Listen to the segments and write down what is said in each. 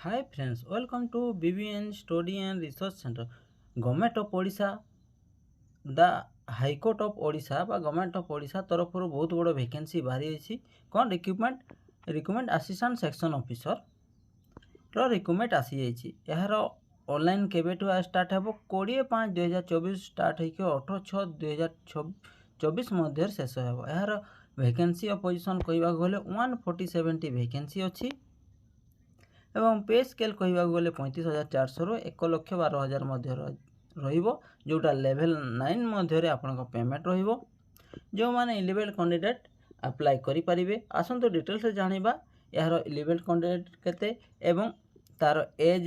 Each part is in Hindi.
Hi friends, welcome to BBN Study and Research Center. Government of Odisha, the High Court of Odisha বা Government of Odisha ତରଫରୁ ବହୁତ ବଡ଼ ଭେକେନ୍ସି ବାହାରି ଅଛି। କ'ଣ recruitment assistant section officer recruitment ଆସିଯାଇଛି। ଏହାର ଅନଲାଇନ୍ କେବେଠୁ ଷ୍ଟାର୍ଟ ହେବ? 20/5/2024 ଷ୍ଟାର୍ଟ ହେଇକି 18/6/2024 ମଧ୍ୟରେ ଶେଷ ହେବ। ଏହାର ଭେକେନ୍ସି ଅଫ୍ ପୋଜିସନ୍ କହିବାକୁ ଗଲେ 147ଟି ଭେକେନ୍ସି ଅଛି ଏବଂ पे स्केल कहवाक गले 35,400 रु 1,12,000 मध्य रहिबो, जोटा लेवल 9 मध्य आपन पेमेंट रहिबो। जो माने एलिजिबल कैंडिडेट अप्लाई करि परिबे। आसंतो डिटेल्स से जानिबा यार एलिजिबल कैंडिडेट केते एवं तार एज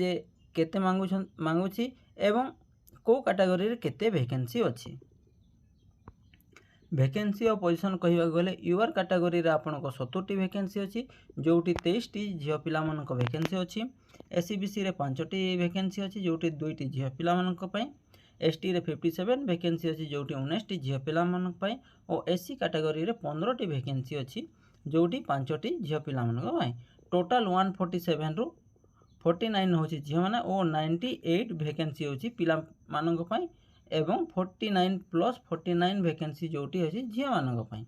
केते मांगुछि एवं को कैटेगरी रे केते वैकेंसी अछि। वैकेंसी और पोजिशन कहवाक गले यूआर कैटेगरी रे आपन 70टी वैकेंसी अछि, जोटी 23टी झियो पिला मानक वैकेंसी अछि। एससीबीसी रे 5टी वैकेंसी अछि, जोटी 2टी झियो पिला मानक पई। एसटी रे 57 वैकेंसी अछि, जोटी 19टी झियो पिला मानक पई। और एससी कैटेगरी रे 15टी वैकेंसी अछि, जोटी 5टी झियो पिला मानक पई। टोटल 147 रु 49 होछि झियो माने और 98 वैकेंसी होछि पिला मानक पई एवं 49 प्लस 49 वैकेंसी जोटी अछि झियो मानक पई।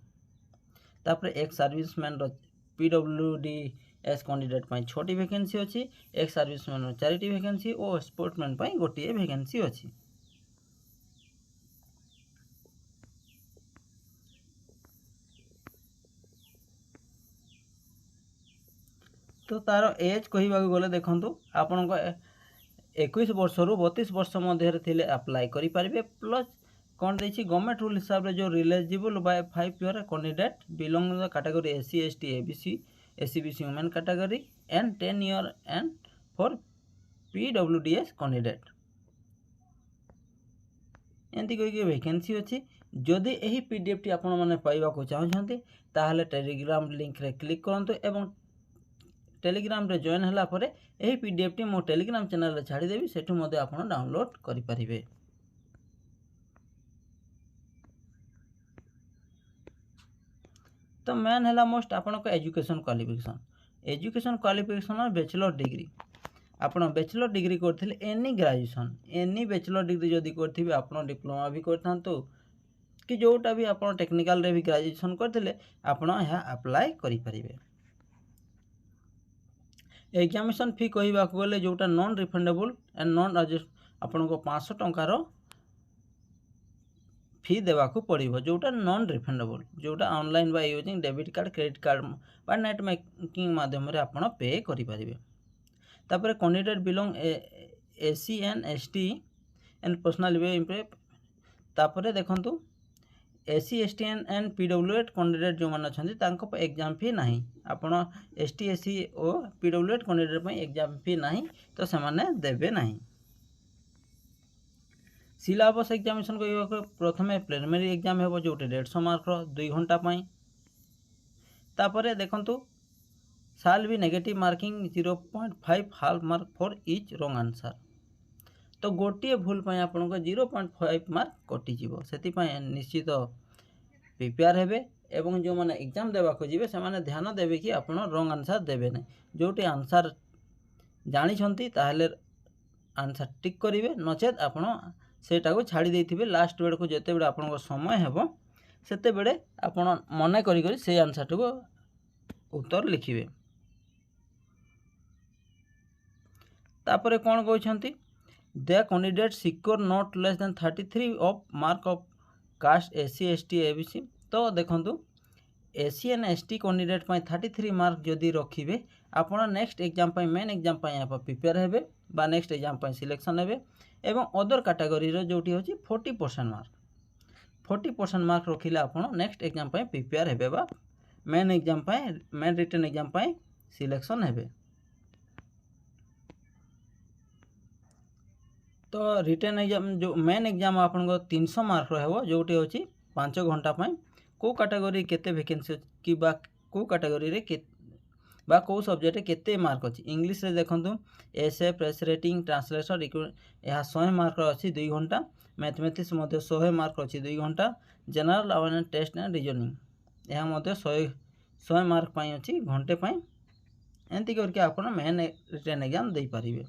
तापर एक सर्विसमैन रो पीडब्ल्यूडीएस कैंडिडेट पई 6टी वैकेंसी अछि, एक सर्विसमैन रो 4टी वैकेंसी और स्पोर्ट्समैन पई गोटिए वैकेंसी अछि। तो तार एज कहवाक गले देखंतु आपन 21 वर्ष रु 32 वर्ष मध्य थिले अप्लाई करि परिबे। प्लस कौन देछि गवर्नमेंट रूल हिसाब रे जो relaxable by 5 year candidate belong the category SC ST ABC SCBC women category and 10 year and for PWDs candidate एंती कोई वैकेंसी अछि। जदि एही पीडीएफ टी आपण माने पाइबा को चाहछंती ताहले टेलीग्राम लिंक रे क्लिक करंतु एवं टेलीग्राम रे जॉइन हला परे एही पीडीएफ टी मो टेलीग्राम चैनल रे छाडी देबी, सेठु मध्ये आपण डाउनलोड करि परिबे। तो मेन है मोस्ट आपन एजुकेशन क्वालिफिकेशन बैचलर डिग्री आपन बैचलर डिग्री करथिले any graduation any bachelor degree जदि करथिबे आपन डिप्लोमा भी करथांतो कि जोटा भी आपन टेक्निकल रे भी ग्रेजुएशन करथिले आपन यहा अप्लाई करि परिबे। एग्जामिनेशन फी कहबा को गले जोटा non refundable and non adjust आपन को 500 टंका रो फी देवा को पड़िबो, जोटा नॉन रिफंडेबल, जोटा online by using debit card credit card बा नेट बैंकिंग माध्यम रे आपन पे करि परिबे। तापर candidate belong SC and ST and personal वे तापर देखंतु SC ST and PWD candidate जो मान अछंती तांको पे एग्जाम फी नाही। आपन एसटी एससी और पीडब्ल्यूएड कैंडिडेट पे एग्जाम फी नाही, तो से माने देबे नाही। सिलेबस एग्जामिनेशन को प्रथमे प्रिलिमिनरी एग्जाम हेबो, जोटे 150 मार्क रो 2 घंटा पई। तापरे देखंतु साल भी negative marking 0.5 half mark for each wrong answer. तो गोटिए भूल पई आपन को 0.5 मार्क कटि जीवो। सेति पई निश्चित प्रिपेयर हेबे एवं जो माने एग्जाम देबा को जीवे से माने ध्यान देबे कि आपन रॉन्ग आंसर देबे नै। जोटी आंसर जानि छंती ताहले आंसर टिक करिवे, नचेत आपन सेटा को छाड़ी देथिबे। लास्ट बेड को जते बेड आपन को समय हेबो सेते बेडे आपन मने करि करि से आंसर को उत्तर लिखिबे। तापरे कोन कहछंती the candidate secure not less than 33 of mark of caste SC ST ABC. तो देखंतु एससी एंड एसटी कैंडिडेट पई 33 मार्क जदि रखिबे आपन नेक्स्ट एग्जाम पई मेन एग्जाम पई आप प्रिपेयर हेबे बा नेक्स्ट एग्जाम पई सिलेक्शन हेबे। एवं अदर कैटेगरी रो जोटी होची 40% मार्क 40% मार्क रखिले आपन नेक्स्ट एग्जाम पई प्रिपेयर हेबे बा मेन एग्जाम पई मेन रिटन एग्जाम पई सिलेक्शन हेबे। तो रिटन एग्जाम जो मेन एग्जाम आपन को 300 मार्क रहबो, जोटी होची 5 घंटा पई। को कैटेगरी केते वैकेंसी कि बा को कैटेगरी रे के बा को सब्जेक्ट केते मार्क अछि। इंग्लिश रे देखंतु एसे प्रेस रेटिंग ट्रांसलेशन यह 100 मार्क अछि 2 घंटा। मैथमेटिक्स मध्ये 100 मार्क अछि 2 घंटा। General awareness test and reasoning यह मध्ये 100 मार्क पई अछि घंटे पई। एमती करके आप मेन रिटन एग्जाम दे पारिबे।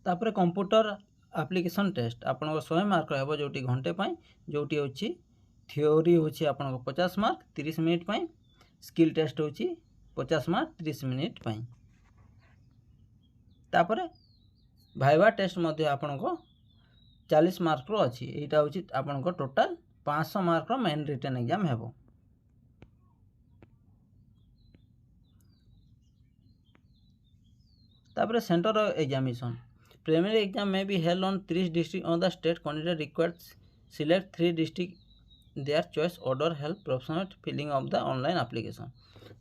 तापर कंप्यूटर एप्लिकेशन टेस्ट आपन 100 मार्क रहबो जोटी घंटे पाई जोटी होची थ्योरी होची आपन 50 मार्क 30 मिनिट पाई स्किल टेस्ट होची 50 मार्क 30 मिनिट पाई। तापर भाइवा टेस्ट मध्ये आपन 40 मार्क रो अछि एटा होची आपन टोटल 500 मार्क रो मेन रिटन एग्जाम हेबो। तापर centre examination primary exam may be held on 3 districts on the state candidate required select 3 districts their choice order help professional filling of the online application।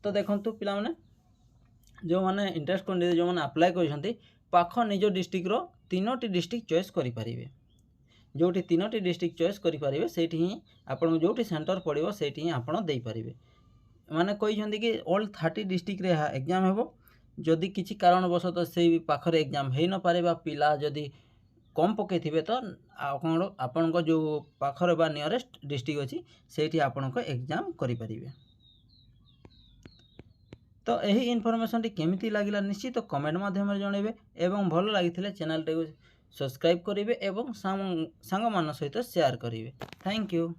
तो देखंतु पिला माने जो माने इंटरेस्ट कैंडिडेट जो माने अप्लाई करछंती पाख निज डिस्ट्रिक्ट रो तीनोटी डिस्ट्रिक्ट चॉइस करि परिबे जोटी तीनोटी डिस्ट्रिक्ट चॉइस करि परिबे सेठी ही आपन जोटी सेंटर पड़िबो सेठी ही आपन देई परिबे। माने कहिसंती कि ऑल 30 डिस्ट्रिक्ट रे एग्जाम हेबो जदि किसी कारणवशत से पाखरे एग्जाम हो न पारे पिला जदि कम पकईथे तो आपण जो पाखरे बा नियरेस्ट डिस्ट्रिक्ट अच्छी से आपण एग्जाम करें। तो यही इनफॉरमेशन टी केमिति लागिला निश्चित कमेंट माध्यम जनइबे एवं भल लगी चैनल टी सब्सक्राइब करेंगे और सांग मान सहित शेयर करेंगे। Thank you.